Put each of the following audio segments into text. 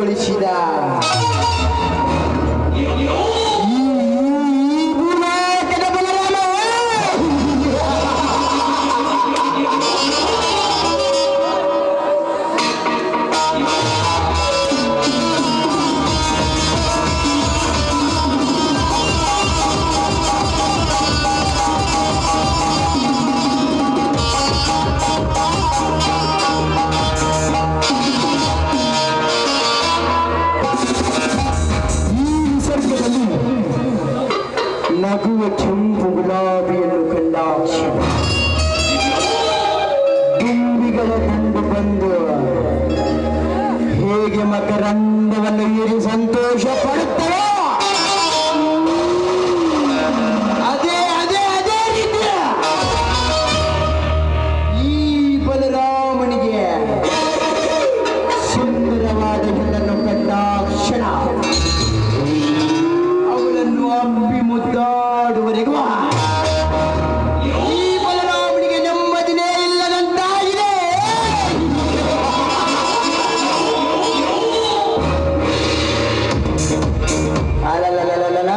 ಸುಂದರಗೊಳಿಸಿದ ನಗುವ ಕೆಂಪು ಗುಲಾಬಿಯನ್ನು ಕಂಡಾಕ್ಷ ದುಂಬಿಗಳ ದಂಡು ಬಂದು ಹೇಗೆ ಮಕರಂದವನ್ನು ಏರಿ ಸಂತೋಷ ಪಡುತ್ತವೆ ಅದೇ ಅದೇ ಅದೇ ರೀತಿಯ ಈ ಬಲರಾಮನಿಗೆ ಸುಂದರವಾದ ಹೆಣ್ಣನ್ನು ಕಂಡಾಕ್ಷಣ ಅವಳನ್ನು ಅಪ್ಪಿ ಮುದ್ದಾಡುವರೆಗೂ ಈ ಬಲರಾಮನಿಗೆ ನೆಮ್ಮದಿನೇ ಇಲ್ಲದಂತಾಗಿದೆ. ಅಲಲಲಲಲ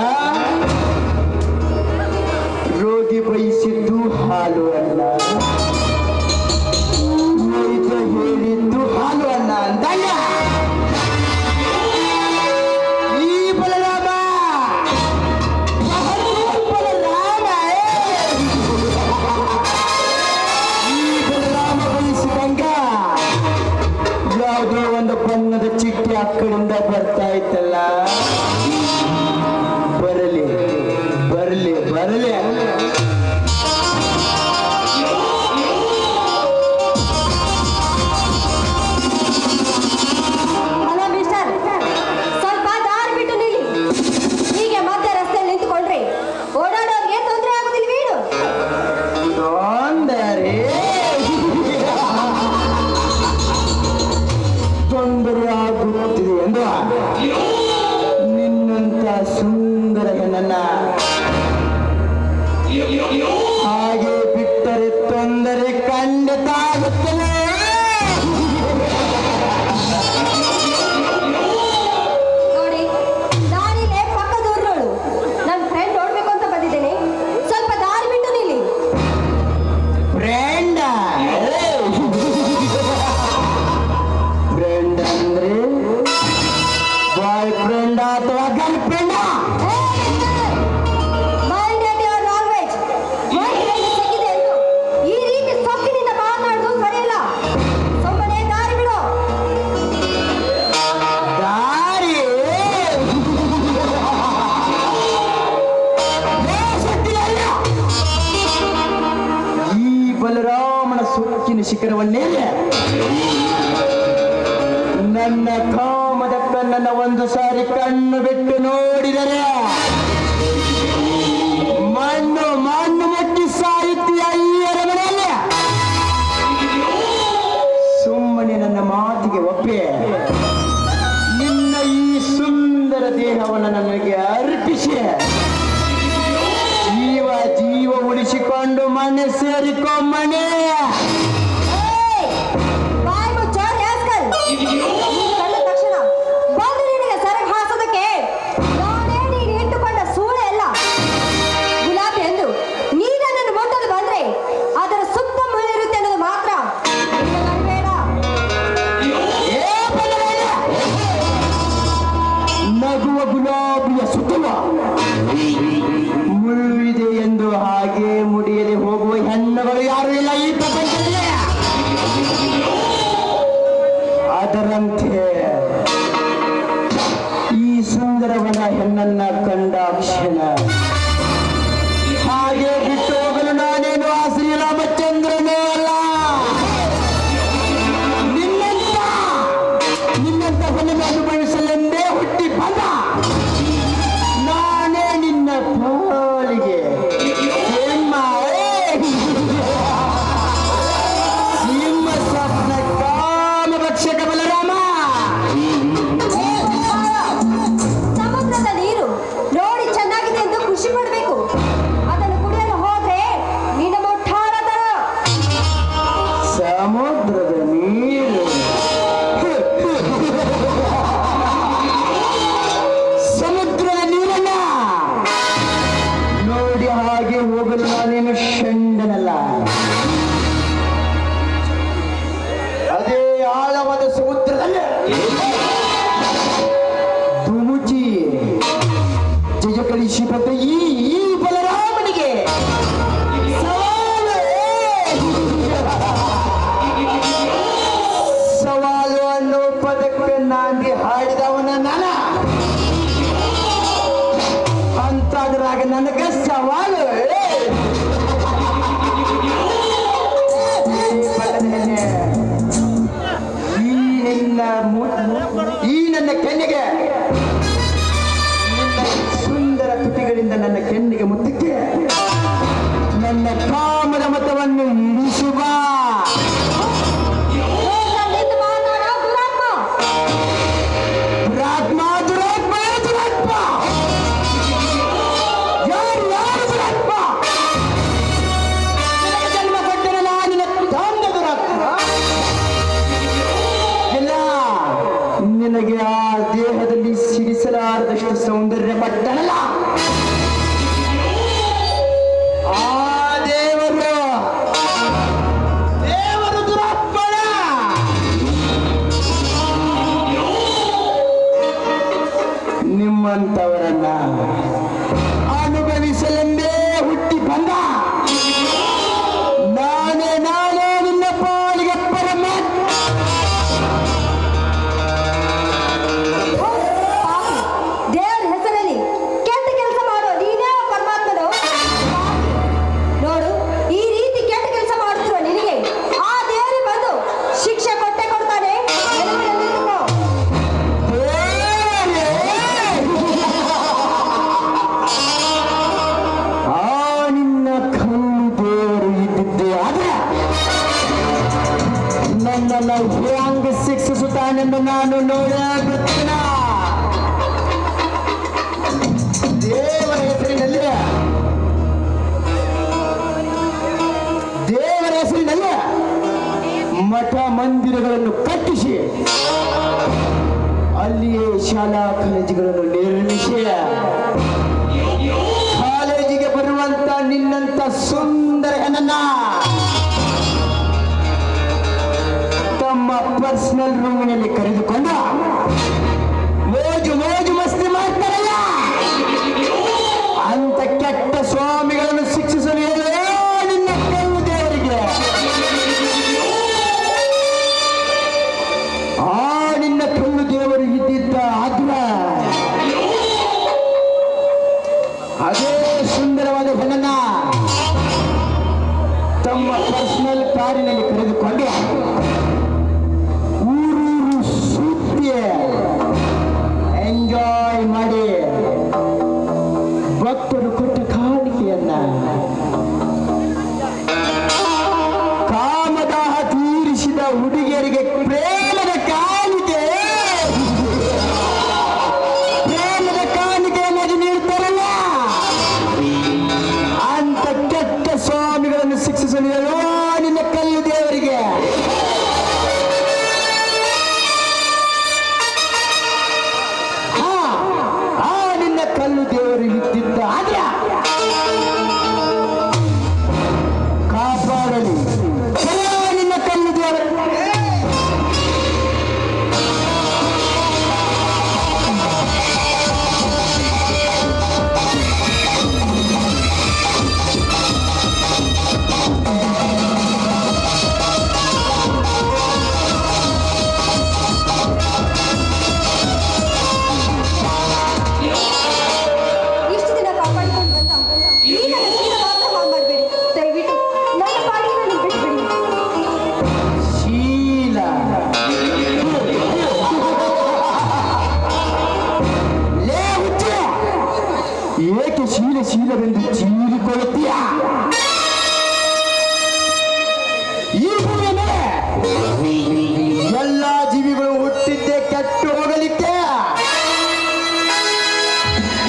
ರೋಗಿ ಬಯಸಿದ್ದು ಹಾಲು ಅಲ್ಲ, ವೈದ್ಯ ಹೇಳಿದ್ದು ಹಾಲು ಅಲ್ಲ ಅಂತಲ್ಲ. ಯಾವುದೋ ಒಂದು ಬಣ್ಣದ ಚಿಟ್ಟೆ ಆ ಕಡೆಯಿಂದ ಬರ್ತಾ ಇತ್ತಲ್ಲ, ಬರಲಿ ಬರಲಿ ಬರಲಿ. ಹಲೋ ಮಿಸ್ಟರ್, ಸ್ವಲ್ಪ ದಾರಿ ಬಿಟ್ಟು ನಿಲ್ಲಿ. ಹೀಗೆ ಮಧ್ಯ ರಸ್ತೆಯಲ್ಲಿ ನಿಂತುಕೊಂಡ್ರೆ ಓಡಾಡೋರಿಗೆ ತೊಂದರೆ ಆಗುದಿಲ್ವೇನು? ತೊಂದರೆ ಆಗುತ್ತಿದೆ ಎಂದು ನಿನ್ನಂತ ಸುಂದರ ಹೆಣ್ಣನ್ನ ಹಾಗೆ ಬಿಟ್ಟರೆ ತೊಂದರೆ ಖಂಡಿತ ಆಗುತ್ತದೆ. ನೋಡಿ, ನಾನಿಲ್ಲೇ ಪಕ್ಕದೂರಿನೋಳು. ನನ್ನ ಫ್ರೆಂಡ್ ನೋಡ್ಬೇಕು ಅಂತ ಬಂದಿದ್ದೇನೆ. ಸ್ವಲ್ಪ ದಾರಿ ಬಿಟ್ಟು ನಿಲ್ಲಿ. ಫ್ರೆಂಡ್ ಫ್ರೆಂಡ್ ಅಂದ್ರೆ ಬಾಯ್ ಫ್ರೆಂಡ್ ಅಥವಾ girl friend? Minded your language. Mind ಸಿಕ್ಕಿದೆ ಎಂದು ಈ ರೀತಿ ಸೊಕ್ಕಿನಿಂದ ಮಾತನಾಡುವುದು ಸರಿಯಲ್ಲ. ಸುಮ್ಮನೆ ದಾರಿ ಬಿಡು. ದಾರಿ ದೇಶಕ್ಕಿಲ್ಲ. ಈ ಬಲರಾಮನ ಸೊಕ್ಕಿನ ಶಿಖರವನ್ನೇ ನನ್ನ ಕಾಮದ ಕಣ್ಣನ್ನು ಒಂದು ಸಾರಿ ಕಣ್ಣು ಬಿಟ್ಟು ನೋಡಿದರೆ ಮಣ್ಣು ಮಣ್ಣು ಮುಟ್ಟಿ ಸಾಹಿತ್ಯ ಈ ಅರಮನೆಯಲ್ಲಿ. ಸುಮ್ಮನೆ ನನ್ನ ಮಾತಿಗೆ ಒಪ್ಪೆ ನಿನ್ನ ಈ ಸುಂದರ ದೇಹವನ್ನು ನನಗೆ ಅರ್ಪಿಸಿ ಜೀವ ಉಳಿಸಿಕೊಂಡು ಮನೆ ಸೇರಿಕೊ ಮನೆ. ಬಾಯಿ ಮುಚ್ಚೋ rascal. ಕಂಡ ತಕ್ಷಣ ಬಂದು ನಿನಗೆ ಸರಗ್ ಹಾಸೋದಕ್ಕೆ ನಾನೇ ನೀನು ಇಟ್ಟುಕೊಂಡ ಸೂಳೆ ಅಲ್ಲ. ಗುಲಾಬಿ ಎಂದು ನೀ ನನ್ನನ್ನು ಮುಟ್ಟಲು ಬಂದ್ರೆ ಅದರ ಸುತ್ತ ಮುಳ್ಳಿರುತ್ತೆ ಅನ್ನೋದು ಮಾತ್ರ ಬೇಡ. ನಗುವ ಗುಲಾಬಿಯ ಸುತ್ತಲ ಮುಳ್ಳು ಇದೆ ಎಂದು ಹಾಗೆ ಮುಡಿಯದೆ ಹೋಗುವ ಹೆಣ್ಣುಗಳು ಯಾರು ಇಲ್ಲ ಈ ಪ್ರಪಂಚದಲ್ಲಿ. ಅದರಂತೆ ಈ ಸುಂದರವನ ಹೆಣ್ಣನ್ನ ಕಂಡಾಕ್ಷಣ ಹಾಗೆ ಬಿಟ್ಟು ಹೋಗಲು ನಾನೇನು ಆ ಶ್ರೀರಾಮಚಂದ್ರನೇ ಅಲ್ಲ. ನಿನ್ನಂತ ಹೊಲನ್ನು ಅನುಭವಿಸಲೆಂದೇ ಹುಟ್ಟಿ ಬಂದ ನಾನೇ ನಿನ್ನ ಪಾಲಿಗೆ ಸಿಂಹ ಸ್ವಪ್ನ ಕಾಮ ಭಕ್ಷಕ ಬಲರಾಮ. ಸಮುದ್ರದ ನೀರು ನೋಡಿ ಚೆನ್ನಾಗಿದೆ ಎಂದು ಖುಷಿ ಪಡಬೇಕು. ಅದನ್ನು ಕುಡಿಯಲು ಹೋದ್ರೆ ನಿನ್ನ ಮೊಟ್ಟಾಳತನ. ಸಮುದ್ರದ ನೀರು ಎದುರಿಸಿ ಬಂದ ಈ ಬಲರಾಮನಿಗೆ ಸವಾಲು ಸವಾಲು ಅನ್ನೋ ಪದಕ್ಕೆ ನಾಂದಿ ಹಾಡಿದವನ ನಾನ ಅಂತಾದ್ರಾಗ ನನಗ ಸವಾಲು ಈ ನನ್ನ ಕೆನ್ನೆಗೆ ನಿನ್ನ ಸುಂದರ ತುಟಿಗಳಿಂದ ನನ್ನ ಕೆನ್ನೆಗೆ ಮುತ್ತಕ್ಕೆ ನನ್ನ ಕಾಮದ ಮತವನ್ನು ಇಳಿಸುವ ದುರಾತ್ಮ ದುರಾತ್ಮ ದುರಾತ್ಮ ಯಾರು ಯಾರು ದುರಾತ್ಮ ನಿನಗೆ ಜನ್ಮ ಕೊಟ್ಟನಲ್ಲ ನಿನ್ನ ತಂದ ದುರಾತ್ಮ ಇಲ್ಲ ನಿನಗೆ ಆ ದೇಹದಲ್ಲಿ ಸಿಡಿಸಲಾರದಷ್ಟು ಸೌಂದರ್ಯ ಪಟ್ಟನಲ್ಲ ಆ ದೇವರು ದುರಾತ್ಮನ ನಿಮ್ಮಂತವರನ್ನ ಅನುಭವಿಸಲೆಂದೇ ಹುಟ್ಟಿ ಬಂದ ನಾನೇ ನಿನ್ನ ಪಾಲಿಗೆ ಪರಮಾತ್ಮ ದೇವರ ಹೆಸರಲ್ಲಿ ಕೆಟ್ಟ ಕೆಲಸ ಮಾಡೋ ನೀನೇ ಪರಮಾತ್ಮನು. ನೋಡು, ಈ ರೀತಿ ಕೆಟ್ಟ ಕೆಲಸ ಮಾಡುತ್ತಿರುವ ನಿನಗೆ ಆ ದೇವರೇ ಬಂದು ಶಿಕ್ಷೆ ಕೊಟ್ಟೆ ಕೊಡ್ತಾನೆ. ನೆನಪಿನಲ್ಲಿಟ್ಟುಕೋ. ಆ ನಿನ್ನ ಕಣ್ಣು ದೇವರು ಇದ್ದಿದ್ದೆ ಆದ್ರೆ ನನ್ನನ್ನು ಹ್ಯಾಂಗ ಶಿಕ್ಷಿಸುತ್ತಾನೆಂದು ನಾನು ನೋಡಬಿಡ್ತೀನ. ದೇವರ ಹೆಸರಿನಲ್ಲಿ ಮಠ ಮಂದಿರಗಳನ್ನು ಕಟ್ಟಿಸಿ ಅಲ್ಲಿಯೇ ಶಾಲಾ ಕಾಲೇಜುಗಳನ್ನು ನಿರ್ಮಿಸಿ ಕಾಲೇಜಿಗೆ ಬರುವಂತ ನಿನ್ನಂತ ಸುಂದರ ಹೆಣ್ಣನ್ನ ತಮ್ಮ ಪರ್ಸನಲ್ ರೂಮಿನಲ್ಲಿ ಕರೆದುಕೊಂಡು ಮೋಜು ಮಸ್ತಿ ಮಾಡ್ತಾರಲ್ಲ ಅಂತ ಕೆಟ್ಟ ಸ್ವಾಮಿಗಳನ್ನು ಶಿಕ್ಷಿಸಲು ಹೇಳುವ ನಿನ್ನ ಕಣ್ಣು ದೇವರಿಗೆ ಆ ನಿನ್ನ ಕಣ್ಣು ದೇವರು ಇದ್ದಿದ್ದ ಆದ್ರ ಅದೇ ಸುಂದರವಾದ ಹೆಣ್ಣನ್ನ ತಮ್ಮ ಪರ್ಸನಲ್ ಕಾರಿನಲ್ಲಿ ಕರೆದುಕೊಂಡು ಊರೂರು ಸುತ್ತಿ ಎಂಜಾಯ್ ಮಾಡಿ ಭಕ್ತರು ಕೊಟ್ಟ ಕಾಣಿಕೆಯನ್ನ ಕಾಮದಾಹ ತೀರಿಸಿದ ಹುಡುಗಿಯರಿಗೆ ಪ್ರೇಮದ ಕಾಣಿಕೆ ಅನ್ನೋದು ನೀಡ್ತಾರಲ್ಲ ಅಂತ ಕೆಟ್ಟ ಸ್ವಾಮಿಗಳನ್ನು ಶಿಕ್ಷಿಸಲು ಹೇಳುವ ನಿನ್ನ ಕಲ್ಲು ದೇವರಿಗೆ ಆ ನಿನ್ನ ಕಲ್ಲು ದೇವರು ಇದ್ದಿದ್ದ ಆದ್ರೆ ಕಾಪಾಡಲಿ ನಿನ್ನ ಕಲ್ಲು ದೇವರು ಇಷ್ಟು ದಿನ ಕಾಪಾಡಿಕೊಂಡು ಬಂದ ಈ ನನ್ನ ಜೀವ ಮಾತ್ರ ಹಾಳು ಮಾಡಬೇಡಿ. ದಯವಿಟ್ಟು ನನ್ನ ಪಾಡಿಗೆ ನಾನು ಬಿಟ್ಬಿಡಿ. ಶೀಲ ಲೇ ಹುಚ್ಚ ಏಕೆ ಶೀಲವೆಂದು ಚೀರಿಕೊಳ್ಳುತ್ತೀಯ ಈ ಭೂಮಿಯ ಮೇಲೆ ಎಲ್ಲ ಜೀವಿಗಳು ಹುಟ್ಟಿದ್ದೆ ಕೆಟ್ಟು ಹೋಗಲಿಕ್ಕೆ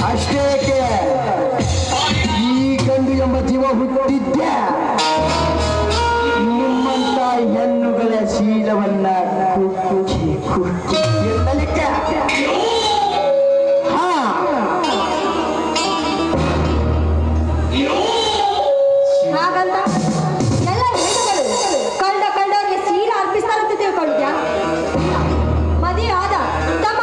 ಅಷ್ಟೇಕೆ ಈ ಗಂಡು ಎಂಬ ಜೀವ ಹುಟ್ಟಿದ್ದೆ ನಿಮ್ಮಂತ ಹೆಣ್ಣುಗಳ ಶೀಲವನ್ನ ಕುಕ್ಕಿ ಎನ್ನಲಿಕ್ಕೆ ಹಾಗಂತ ಎಲ್ಲ ಹೆಣ್ಣುಗಳು ಕಂಡವರಿಗೆ ಸೀರೆ ಅರ್ಪಿಸ್ತಾರಂತ ತಿಳ್ಕೊಂಡಿದ್ಯಾ? ಮದುವೆ ಆದ ತಮ್ಮ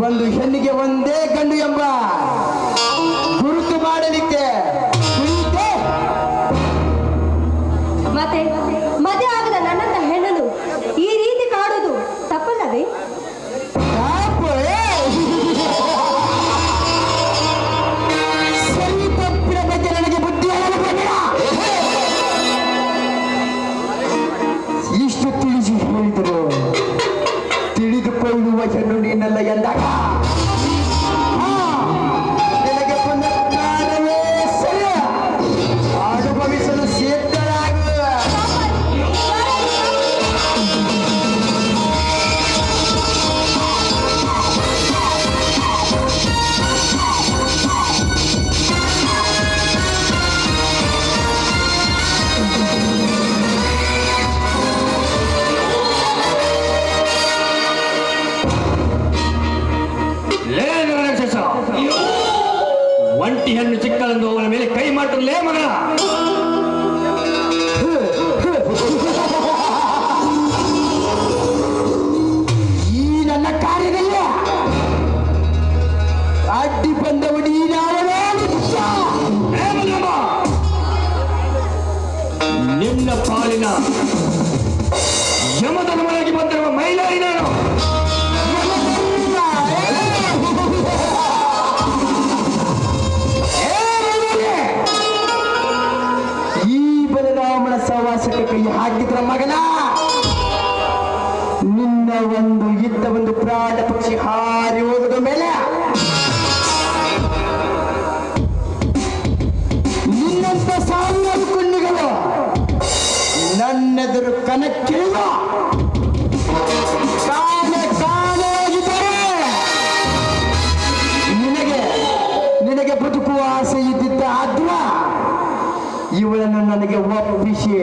ಒಂದು ಹೆಣ್ಣಿಗೆ ಒಂದೇ ಗಂಡು ಎಂಬ ಗುರುತು ಮಾಡಲಿಕ್ಕೆ ಕುಳಿತೆ. ಮತ್ತೆ ಮದುವೆ ಆಗದ ನನ್ನಂತ ಹೆಣ್ಣನ್ನು ಈ ರೀತಿ ಕಾಡುವುದು ತಪ್ಪಲ್ಲವೇ? ಪಾಪು, ಸರಿ ತಪ್ಪಿನ ಬಗ್ಗೆ ನನಗೆ ಬುದ್ಧಿ ಹೇಳಲು ಬೇಡ. ಇಷ್ಟು ತಿಳಿಸಿ ಹೇಳಿದರು ತಿಳಿದುಕೊಳ್ಳುವ ಹೆಣ್ಣು ನೀನಲ್ಲ ಎಂದಾಗ ನಿನಗೆ ಪುನಃಕಾಲವೇ ಸರಿ ಅನುಭವಿಸಲು ಸಿದ್ಧರಾಗುವ. ಒಂಟಿ ಹೆಣ್ಣು ಚಿಕ್ಕಲೆಂದು ಅವನ ಮೇಲೆ ಕೈ ಮಾಡಿರಲೇ ಮಗ. ಈ ನನ್ನ ಕಾರ್ಯದಲ್ಲಿ ಅಡ್ಡಿ ಬಂದವ ನೀನಾವನೇ ನಿನ್ನ ಪಾಲಿನ ಯಮಧರ್ಮನಾಗಿ ಬಂದಿರುವ ಮೈಲಾರಿ ನಾನು. ಈ ಬಲರಾಮನ ಸಹವಾಸಕ್ಕೆ ಕೈ ಹಾಕಿದ್ರ ಮಗನ ನಿನ್ನ ಒಂದು ಪ್ರಾಣ ಪಕ್ಷಿ ಹಾರಿ ಹೋಗದ ಮೇಲೆ ನಿನ್ನಂತ ಸಾವಿರಾರು ಕಣ್ಣಿಗಳು ನನ್ನೆದುರು ಕನಕ್ಕಿಳಿದ ನಿನಗೆ ಬದುಕುವ ಆಸೆ ಇದ್ದಿದ್ದ ಆದ್ರ ಇವಳನ್ನು ನನಗೆ ಒಪ್ಪಿಸಿ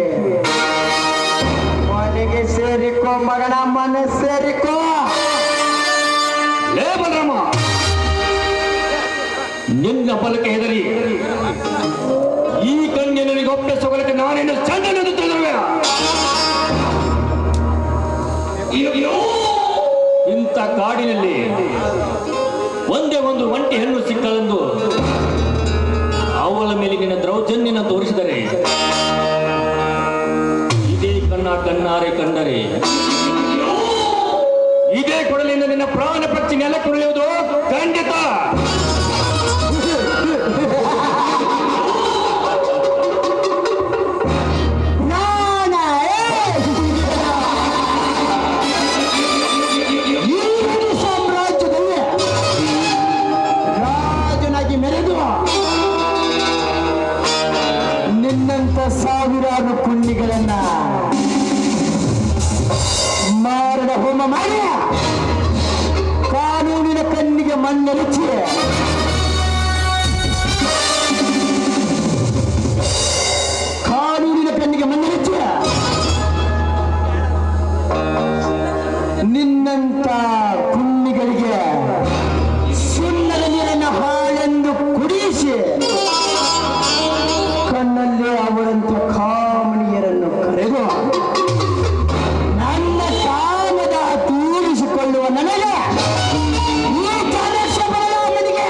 ಮನೆಗೆ ಸೇರಿಕೋ ಮಗನ, ಮನೆ ಸೇರಿಕೋ. ಲೇ ಬಲರಾಮ, ನಿನ್ನ ಬಲಕ್ಕೆ ಹೆದರಿ ಈ ಕನ್ಯೆ ನನಗೆ ಒಪ್ಪಿಸೋಗಲಿಕ್ಕೆ ನಾನೇನು ಚಂದನೆಂದು ತಿಳಿದಿರುವೆ. ಇಂಥ ಕಾಡಿನಲ್ಲಿ ಒಂದೇ ಒಂದು ಒಂಟಿ ಹೆಣ್ಣು ಸಿಕ್ಕಲೆಂದು ಅವಳ ಮೇಲೆ ನಿನ್ನ ದೌರ್ಜನ್ಯನ ತೋರಿಸಿದರೆ ಇದೇ ಕಣ್ಣಾರೆ ಕಂಡರೆ ಇದೇ ಕೊಡಲಿಂದ ನಿನ್ನ ಪ್ರಾಣ ಪಕ್ಷಿ ನೆಲ ಕುಳಿಯುವುದು ಖಂಡಿತ. ಸಾಮ್ರಾಜ್ಯದಲ್ಲಿ ರಾಜನಾಗಿ ಮೆರೆದು ನಿನ್ನಂತ ಸಾವಿರಾರು ಕುಣ್ಣಿಗಳನ್ನ ಮಾರಣ ಹೋಮ ಮಾಡಿ ಕಾನೂನಿನ ಕಣ್ಣಿಗೆ ಮಣ್ಣೆರಚಿ ನಿನ್ನಂತ ಕುಣ್ಣಿಗಳಿಗೆ ಸುಣ್ಣದ ನೀರನ್ನು ಹಾಳೆಂದು ಕುಡಿಸಿ ಕಣ್ಣಲ್ಲಿ ಅವರಂತ ಕಾಮಣಿಯರನ್ನು ಕರೆದು ನನ್ನ ಕಾಮದ ತೀರಿಸಿಕೊಳ್ಳುವ ನನಗೆ ಈ ಕನಸ ಬರಲಾಮನಿಗೆ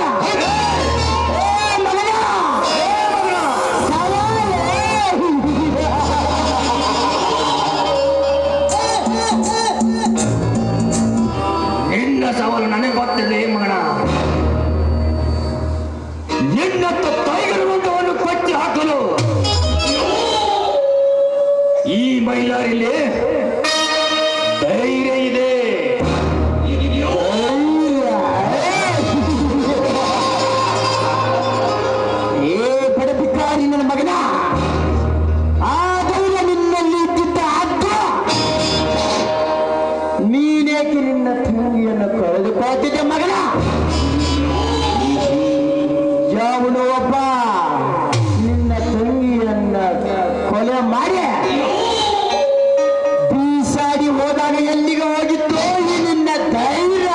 ನಿನ್ನ ಸವಾಲು ನನಗೆ ಗೊತ್ತಿದೆ ಮಗನ. ನಿನ್ನತ್ತ ಕೈಗರುವಂತವನ್ನು ಕಟ್ಟಿ ಹಾಕಲು ಈ ಮೈಲಾರಿಲಿ ಧೈರ್ಯ ಇದೆ. ಬಡಬಿಕಾರಿ ನನ್ನ ಮಗನ, ಆ ಧೈರ್ಯ ನಿನ್ನಲ್ಲಿ ಇದ್ದಿದ್ದ ಅದ್ದ ನೀನೇಕೆ ನಿನ್ನ ತಂಗಿಯನ್ನು ಕಳೆದುಕೊಳ್ಳುತ್ತಿದ್ದೆ ಮಗನ? ಯಾವನೋ ಒಬ್ಬ ನಿನ್ನ ತಂಗಿಯನ್ನ ಕೊಲೆ ಮಾಡಿ ಬೀಸಾಡಿ ಹೋದಾಗ ಎಲ್ಲಿಗೆ ಹೋಗಿತ್ತು ಈ ನಿನ್ನ ಧೈರ್ಯ?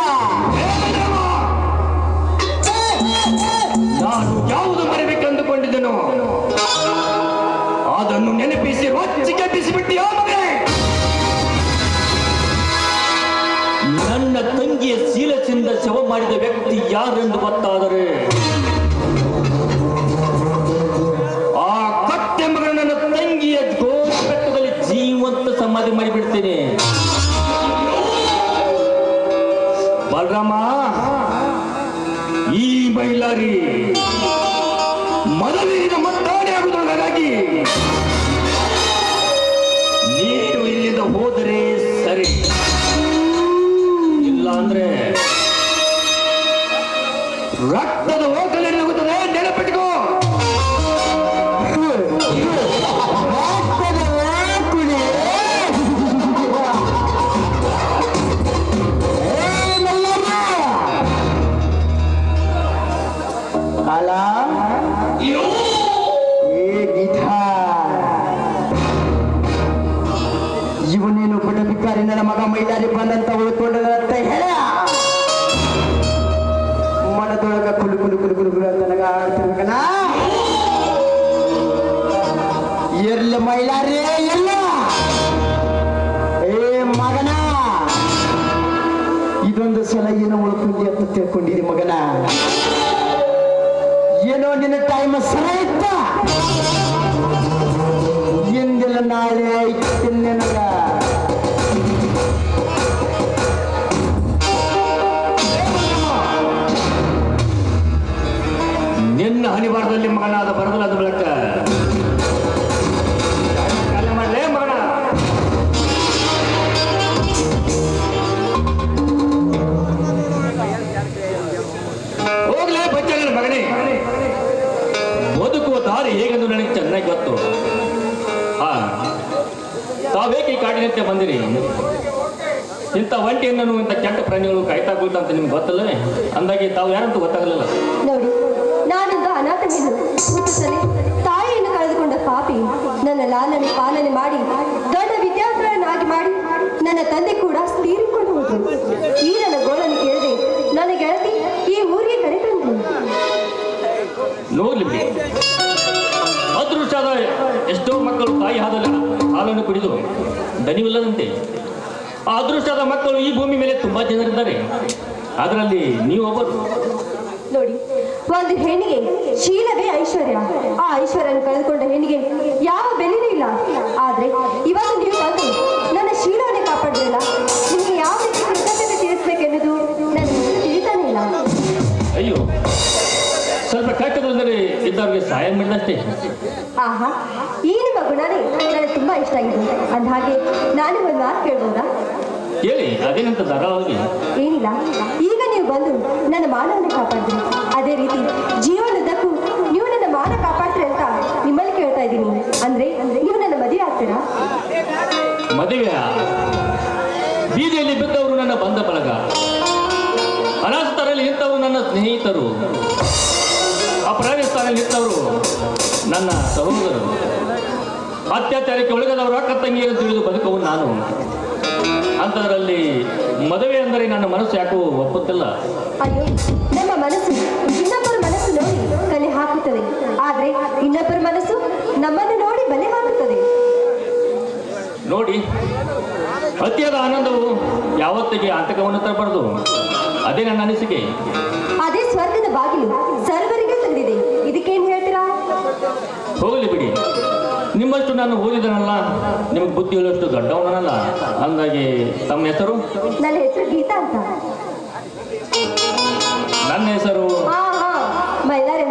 ನಾನು ಯಾವುದು ಮರೆಬೇಕೆಂದುಕೊಂಡಿದ್ದೆನೋ ಅದನ್ನು ನೆನಪಿಸಿ ರೊಚ್ಚಿಗೆ ಬಿಸಿಬಿಟ್ಟಿಯೋ ಮಗನೇ. ನನ್ನ ತಂಗಿ ತಂಗಿಯ ಶೀಲದಿಂದ ಶವ ಮಾಡಿದ ವ್ಯಕ್ತಿ ಯಾರೆಂದು ಗೊತ್ತಾದರೆ ಆ ಕತ್ತೆ ಮಗನ ನನ್ನ ತಂಗಿಯ ಗೋಸ್ ಬೆಟ್ಟದಲ್ಲಿ ಜೀವಂತ ಸಮಾಧಿ ಮಾಡಿಬಿಡ್ತೇನೆ. ಬಲರಾಮ, ಈ ಮೈಲಾರಿ ಮೊದಲಿನ ಮತ್ತಾಡಿ ಆಗುವುದಕ್ಕಾಗಿ ನೀನು ಇಲ್ಲಿಂದ ಹೋದರೆ ಸರಿ, ಇಲ್ಲ ಅಂದ್ರೆ ರಕ್ತದ ಹೋಗಲೇ ಹೋಗುತ್ತದೆ. ನೆನಪಿಟ್ಕೋ. ಅಲ ಇವನೇನು ಪುಟ ಭಿಕಾರಿ ನನ್ನ ಮಗ ಮೈಲಾರಿ ಬಂದಂತ ಉಳ್ಕೊಂಡಂತ ಹೇಳ ಮನದೊಳಗ ಕುಲು ಕುಲು ಕುಲು ಕುಲು ಕುಲು ಅಂತ ನನಗ ಆಡ್ತಿರ್ಬೇಕನ. ಎರ್ಲಿ ಮೈಲಾರಿ ಎಲ್ಲ ಏ ಮಗನ, ಇದೊಂದು ಸಲ ಏನೋ ಉಳ್ಕೊಂಡಿ ಅಂತ ತಿಳ್ಕೊಂಡಿರಿ ಮಗನ. ಏನೋ ನಿನ್ನ ಟೈಮ್ ಸರ ಇತ್ತ, ಎಂದೆಲ್ಲ ನಾಳೆ ಐತಿ ನನಗ. ನಿನ್ನ ಹನಿವಾರದಲ್ಲಿ ಮಗನಾದ ಬರದಲಾದ ಬಳಕ ಮಾಡಲೇ ಮಗನ. ಹೋಗ್ಲೇ ಬಚ್ಚಲ ಮಗನೇ, ಬದುಕುವ ದಾರಿ ಹೇಗೆಂದು ನನಗೆ ಚೆನ್ನಾಗಿ ಗೊತ್ತು. ತಾವೇಕೆ ಈ ಕಾಡಿನಂತೆ ಬಂದಿರಿ? ಇಂಥ ಒಂಟಿಯನ್ನು ಇಂಥ ಕೆಟ್ಟ ಪ್ರಾಣಿಗಳು ಕಾಯ್ತಾ ಕೂತ ಅಂತ ನಿಮ್ಗೆ ಗೊತ್ತಲ್ಲವೇ? ಅಂದಾಗಿ ತಾವು ಯಾರಂತೂ ಗೊತ್ತಾಗಲಿಲ್ಲ. ನೋಡಿ, ನಾನೊಂದು ಅನಾಥ ಹೆಣ್ಣು, ಹುಟ್ಟುತ್ತಲೇ ತಾಯಿಯನ್ನು ಕಳೆದುಕೊಂಡ ಪಾಪಿ. ನನ್ನ ಲಾಲನೆ ಪಾಲನೆ ಮಾಡಿ ದೊಡ್ಡ ವಿದ್ಯಾರ್ಥಿಗಳನ್ನಾಗಿ ಮಾಡಿ ನನ್ನ ತಂದೆ ಕೂಡ ತೀರಿಕೊಂಡು ಹೋದ್ರು. ಈ ನನ್ನ ಗೋಳನ್ನು ಕೇಳದೆ ನನ್ನ ಗೆಳತಿ ಈ ಊರಿಗೆ ಕರೆತಂದು. ನೋಡ್ಲಿ ಬಿಡಿ, ಅದೃಷ್ಟದ ಎಷ್ಟೋ ಮಕ್ಕಳು ತಾಯಿ ಹಾಲನ್ನು ಕುಡಿದು ದನಿವಿಲ್ಲದಂತೆ. ಆ ಅದೃಷ್ಟದ ಮಕ್ಕಳು ಈ ಭೂಮಿ ಮೇಲೆ ತುಂಬಾ ಜನರಿದ್ದಾರೆ, ಅದರಲ್ಲಿ ನೀವೊಬ್ಬರು. ನೋಡಿ, ಒಂದು ಹೆಣ್ಣಿಗೆ ಶೀಲವೇ ಐಶ್ವರ್ಯ. ಆ ಐಶ್ವರ್ಯವನ್ನು ಕಳೆದುಕೊಂಡ ಹೆಣ್ಣಿಗೆ ಯಾವ ಬೆಲೆನೂ ಇಲ್ಲ. ಆದ್ರೆ ಇವತ್ತು ನೀವು ಬಂದು ನನ್ನ ಶೀಲವನ್ನೇ ಕಾಪಾಡಿದ್ರಲ್ಲ, ನಿಮಗೆ ಯಾವ ರೀತಿ ಕೃತಜ್ಞತೆ ತೀರಿಸಬೇಕೆನ್ನುವುದು ನನಗೆ ತಿಳಿತಾನೆ ಇಲ್ಲ. ಅಯ್ಯೋ, ಸ್ವಲ್ಪ ಕಷ್ಟದಲ್ಲಿ ಇದ್ದವ್ರಿಗೆ ಸಹಾಯ ಮಾಡಿದಷ್ಟೇ. ಆಹಾ, ಈ ನಿಮ್ಮ ಗುಣನೇ ನನಗೆ ತುಂಬಾ ಇಷ್ಟ ಆಗಿದೆ. ಅಂದಹಾಗೆ ನಾನು ಒಂದು ಮಾತು ಕೇಳ್ಬೋದಾ? ಹೇಳಿ, ಅದೇನಂತ ಧಾರಾಳವಾಗಿ. ಏನಿಲ್ಲ, ಈಗ ನೀವು ಬಂದು ನನ್ನ ಮಾನವನ್ನು ಕಾಪಾಡಿದ್ರಿ, ಅದೇ ರೀತಿ ಜೀವನದಕ್ಕೂ ನೀವು ನನ್ನ ಮಾನ ಕಾಪಾಡ್ತೀರಿ ಅಂತ ನಿಮ್ಮಲ್ಲಿ ಕೇಳ್ತಾ ಇದ್ದೀನಿ. ಅಂದ್ರೆ ನೀವು ನನ್ನ ಮದುವೆ ಆಗ್ತೀರಾ? ಮದುವೆ? ಬೀದಿಯಲ್ಲಿ ಬಿದ್ದವರು ನನ್ನ ಬಂಧ ಬಳಗ, ಅನಾಥರಲ್ಲಿ ನಿಂತವರು ನನ್ನ ಸ್ನೇಹಿತರು, ಅಪರಾಧ ಸ್ಥಾನದಲ್ಲಿ ನಿಂತವರು ನನ್ನ ಸಹೋದರರು, ಅತ್ಯಾಚಾರಕ್ಕೆ ಒಳಗದವರು ಅಕ್ಕ ತಂಗಿಯನ್ನು ತಿಳಿದು ಬದುಕವು ನಾನು. ಅಂಥದ್ರಲ್ಲಿ ಮದುವೆ ಅಂದರೆ ನನ್ನ ಮನಸ್ಸು ಯಾಕೋ ಒಪ್ಪುತ್ತಿಲ್ಲ. ಅಯ್ಯೋ, ನಮ್ಮ ಮನಸ್ಸು ಇನ್ನೊಬ್ಬರ ಮನಸ್ಸು ನೋಡಿ ಕಲೆ ಹಾಕುತ್ತದೆ, ಆದ್ರೆ ಇನ್ನೊಬ್ಬರ ಮನಸ್ಸು ನಮ್ಮನ್ನು ನೋಡಿ ಬಲೆ ಹಾಕುತ್ತದೆ. ನೋಡಿ, ಅತಿಯಾದ ಆನಂದವು ಯಾವತ್ತಿಗೆ ಆತಂಕವನ್ನು ತರಬಾರದು, ಅದೇ ನನ್ನ ಅನಿಸಿಕೆ. ಅದೇ ಸ್ವರ್ಗದ ಬಾಗಿಲು ಸರ್ವರಿಗೂ ತಂದಿದೆ, ಇದಕ್ಕೇನು ಹೇಳ್ತೀರಾ? ಹೋಗಲಿ ಬಿಡಿ, ನಿಮ್ಮಷ್ಟು ನಾನು ಓದಿದನಲ್ಲ, ನಿಮಗೆ ಬುದ್ಧಿ ಹೇಳುವಷ್ಟು ದೊಡ್ಡವನಲ್ಲ. ಅಂದಾಗೆ ತಮ್ಮ ಹೆಸರು? ನನ್ನ ಹೆಸರು ಗೀತಾ ಅಂತ. ನನ್ನ ಹೆಸರು ಹಾ ಹಾ, ಮೈಲಾರಿ